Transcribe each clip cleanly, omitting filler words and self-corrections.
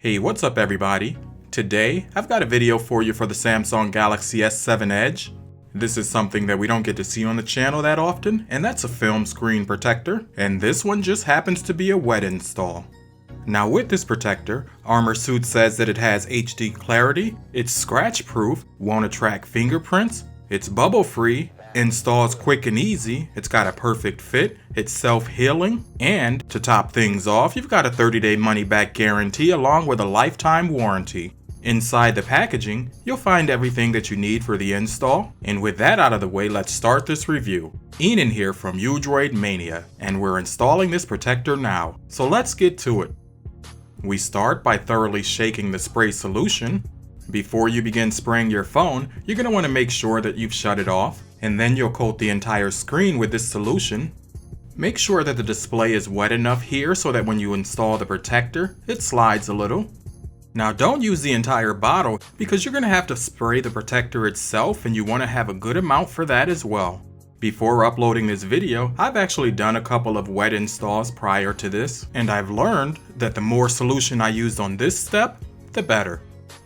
Hey, what's up everybody? Today, I've got a video for you for the Samsung Galaxy S7 Edge. This is something that we don't get to see on the channel that often, and that's a film screen protector, and this one just happens to be a wet install. Now with this protector, Armorsuit says that it has HD clarity, it's scratch proof, won't attract fingerprints, it's bubble free, installs quick and easy, it's got a perfect fit, it's self-healing, and to top things off, you've got a 30-day money-back guarantee along with a lifetime warranty. Inside the packaging, you'll find everything that you need for the install, and with that out of the way, let's start this review. Enan here from Udroid Mania, and we're installing this protector now, so let's get to it. We start by thoroughly shaking the spray solution. Before you begin spraying your phone, you're going to want to make sure that you've shut it off, and then you'll coat the entire screen with this solution. Make sure that the display is wet enough here so that when you install the protector, it slides a little. Now don't use the entire bottle because you're going to have to spray the protector itself, and you want to have a good amount for that as well. Before uploading this video, I've actually done a couple of wet installs prior to this, and I've learned that the more solution I used on this step, the better.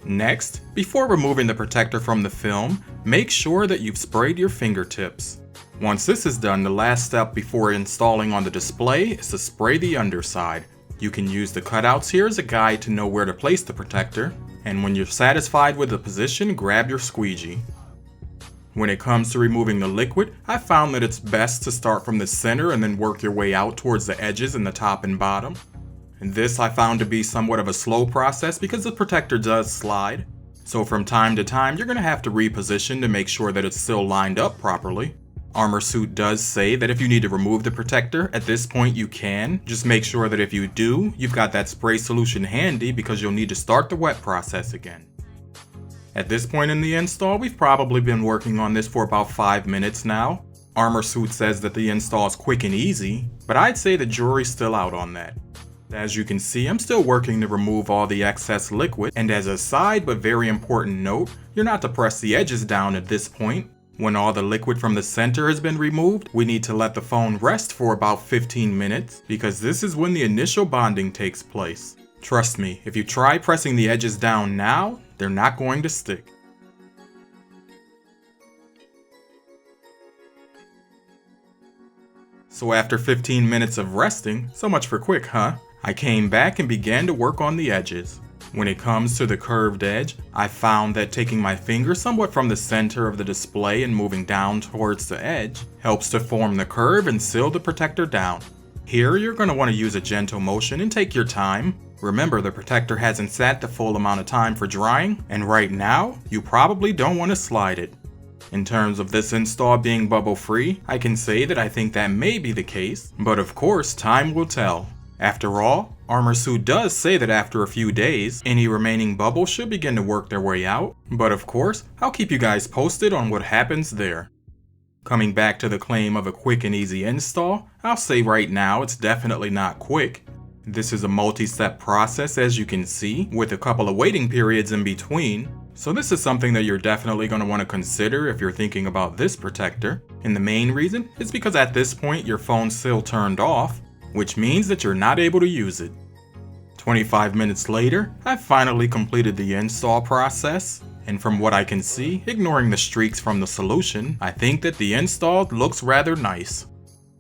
Next, before removing the protector from the film, make sure that you've sprayed your fingertips. Once this is done, the last step before installing on the display is to spray the underside. You can use the cutouts here as a guide to know where to place the protector, and when you're satisfied with the position, grab your squeegee. When it comes to removing the liquid, I found that it's best to start from the center and then work your way out towards the edges in the top and bottom. And this I found to be somewhat of a slow process because the protector does slide. So from time to time, you're going to have to reposition to make sure that it's still lined up properly. Armorsuit does say that if you need to remove the protector, at this point you can. Just make sure that if you do, you've got that spray solution handy because you'll need to start the wet process again. At this point in the install, we've probably been working on this for about 5 minutes now. Armorsuit says that the install is quick and easy, but I'd say the jury's still out on that. As you can see, I'm still working to remove all the excess liquid, and as a side but very important note, you're not to press the edges down at this point. When all the liquid from the center has been removed, we need to let the phone rest for about 15 minutes, because this is when the initial bonding takes place. Trust me, if you try pressing the edges down now, they're not going to stick. So after 15 minutes of resting, so much for quick, huh? I came back and began to work on the edges. When it comes to the curved edge, I found that taking my finger somewhat from the center of the display and moving down towards the edge helps to form the curve and seal the protector down. Here you're going to want to use a gentle motion and take your time. Remember, the protector hasn't sat the full amount of time for drying, and right now, you probably don't want to slide it. In terms of this install being bubble free, I can say that I think that may be the case, but of course time will tell. After all, Armorsuit does say that after a few days, any remaining bubbles should begin to work their way out, but of course, I'll keep you guys posted on what happens there. Coming back to the claim of a quick and easy install, I'll say right now it's definitely not quick. This is a multi-step process, as you can see, with a couple of waiting periods in between. So this is something that you're definitely going to want to consider if you're thinking about this protector. And the main reason is because at this point your phone's still turned off, which means that you're not able to use it. 25 minutes later, I've finally completed the install process. And from what I can see, ignoring the streaks from the solution, I think that the install looks rather nice.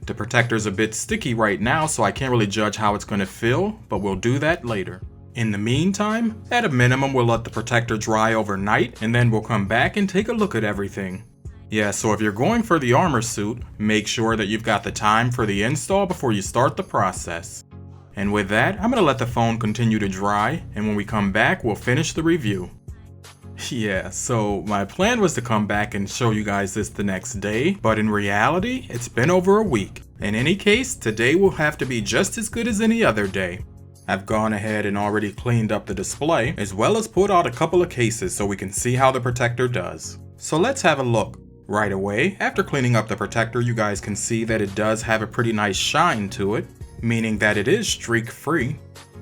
The protector's a bit sticky right now, so I can't really judge how it's going to feel, but we'll do that later. In the meantime, at a minimum, we'll let the protector dry overnight, and then we'll come back and take a look at everything. Yeah, so if you're going for the Armorsuit, make sure that you've got the time for the install before you start the process. And with that, I'm going to let the phone continue to dry, and when we come back, we'll finish the review. Yeah, so my plan was to come back and show you guys this the next day, but in reality, it's been over a week. In any case, today will have to be just as good as any other day. I've gone ahead and already cleaned up the display, as well as put out a couple of cases so we can see how the protector does. So let's have a look. Right away, after cleaning up the protector, you guys can see that it does have a pretty nice shine to it, meaning that it is streak-free.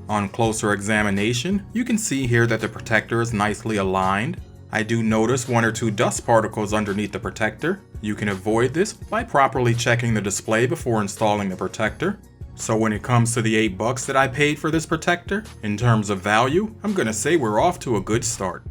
On closer examination, you can see here that the protector is nicely aligned. I do notice 1 or 2 dust particles underneath the protector. You can avoid this by properly checking the display before installing the protector. So when it comes to the $8 that I paid for this protector, in terms of value, I'm gonna say we're off to a good start.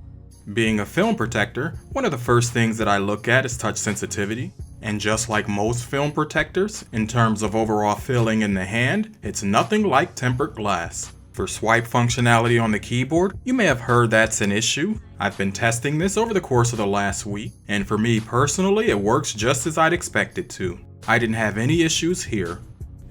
Being a film protector, one of the first things that I look at is touch sensitivity. And just like most film protectors, in terms of overall feeling in the hand, it's nothing like tempered glass. For swipe functionality on the keyboard, you may have heard that's an issue. I've been testing this over the course of the last week, and for me personally, it works just as I'd expect it to. I didn't have any issues here.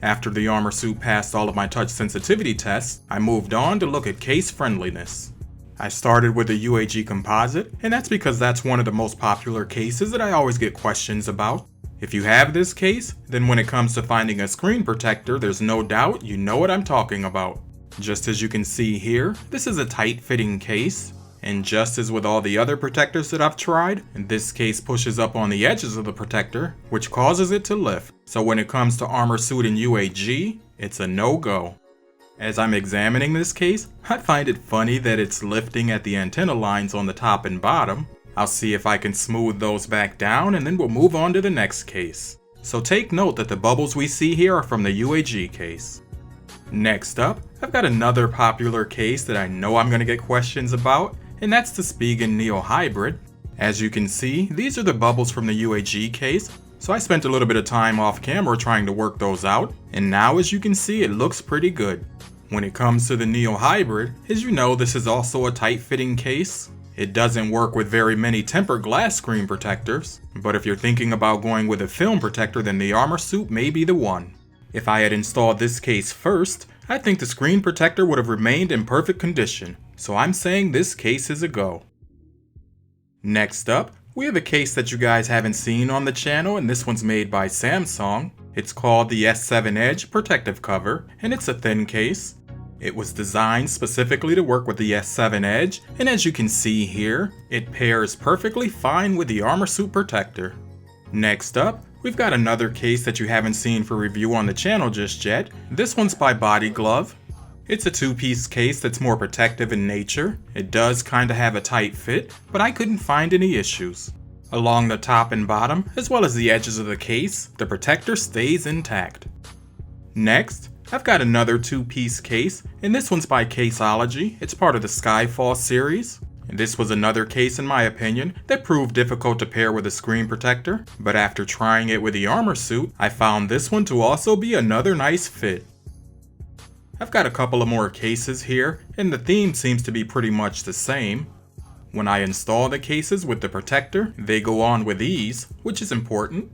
After the Armorsuit passed all of my touch sensitivity tests, I moved on to look at case friendliness. I started with the UAG composite, and that's because that's one of the most popular cases that I always get questions about. If you have this case, then when it comes to finding a screen protector, there's no doubt you know what I'm talking about. Just as you can see here, this is a tight-fitting case, and just as with all the other protectors that I've tried, this case pushes up on the edges of the protector, which causes it to lift. So when it comes to Armorsuit and UAG, it's a no-go. As I'm examining this case, I find it funny that it's lifting at the antenna lines on the top and bottom. I'll see if I can smooth those back down and then we'll move on to the next case. So take note that the bubbles we see here are from the UAG case. Next up, I've got another popular case that I know I'm going to get questions about, and that's the Spigen Neo Hybrid. As you can see, these are the bubbles from the UAG case, so I spent a little bit of time off camera trying to work those out, and now as you can see, it looks pretty good. When it comes to the Neo Hybrid, as you know, this is also a tight-fitting case. It doesn't work with very many tempered glass screen protectors, but if you're thinking about going with a film protector, then the Armorsuit may be the one. If I had installed this case first, I think the screen protector would have remained in perfect condition, so I'm saying this case is a go. Next up, we have a case that you guys haven't seen on the channel, and this one's made by Samsung. It's called the S7 Edge Protective Cover, and it's a thin case. It was designed specifically to work with the S7 Edge, and as you can see here, it pairs perfectly fine with the Armorsuit protector. Next up, we've got another case that you haven't seen for review on the channel just yet. This one's by Body Glove. It's a two-piece case that's more protective in nature. It does kinda have a tight fit, but I couldn't find any issues. Along the top and bottom, as well as the edges of the case, the protector stays intact. Next, I've got another two-piece case, and this one's by Caseology. It's part of the Skyfall series. And this was another case, in my opinion, that proved difficult to pair with a screen protector, but after trying it with the Armorsuit, I found this one to also be another nice fit. I've got a couple of more cases here, and the theme seems to be pretty much the same. When I install the cases with the protector, they go on with ease, which is important.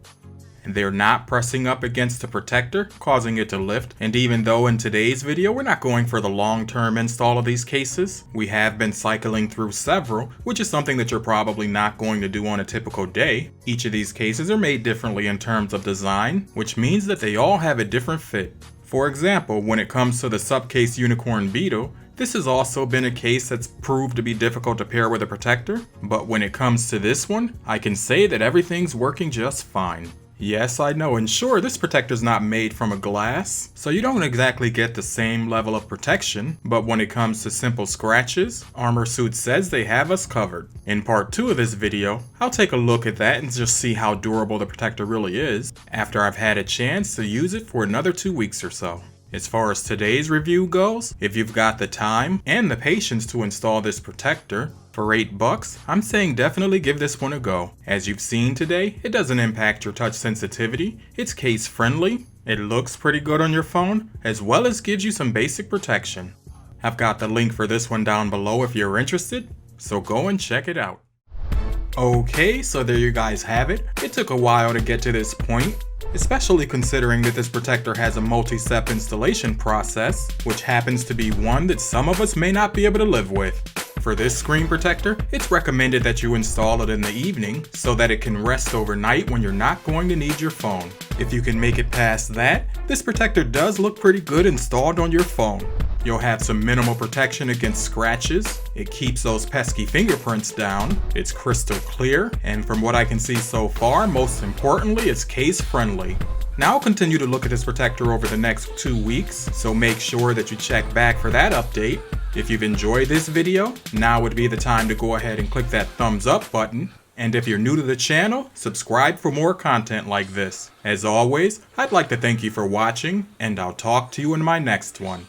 And they're not pressing up against the protector, causing it to lift. And even though in today's video we're not going for the long-term install of these cases, we have been cycling through several, which is something that you're probably not going to do on a typical day. Each of these cases are made differently in terms of design, which means that they all have a different fit. For example, when it comes to the Subcase Unicorn Beetle, this has also been a case that's proved to be difficult to pair with a protector, but when it comes to this one, I can say that everything's working just fine. Yes, I know, and sure, this protector's not made from a glass, so you don't exactly get the same level of protection, but when it comes to simple scratches, Armorsuit says they have us covered. In part 2 of this video, I'll take a look at that and just see how durable the protector really is, after I've had a chance to use it for another 2 weeks or so. As far as today's review goes, if you've got the time and the patience to install this protector, for $8, I'm saying definitely give this one a go. As you've seen today, it doesn't impact your touch sensitivity, it's case friendly, it looks pretty good on your phone, as well as gives you some basic protection. I've got the link for this one down below if you're interested, so go and check it out. Okay, so there you guys have it. It took a while to get to this point, especially considering that this protector has a multi-step installation process, which happens to be one that some of us may not be able to live with. For this screen protector, it's recommended that you install it in the evening so that it can rest overnight when you're not going to need your phone. If you can make it past that, this protector does look pretty good installed on your phone. You'll have some minimal protection against scratches, it keeps those pesky fingerprints down, it's crystal clear, and from what I can see so far, most importantly, it's case friendly. Now I'll continue to look at this protector over the next 2 weeks, so make sure that you check back for that update. If you've enjoyed this video, now would be the time to go ahead and click that thumbs up button. And if you're new to the channel, subscribe for more content like this. As always, I'd like to thank you for watching, and I'll talk to you in my next one.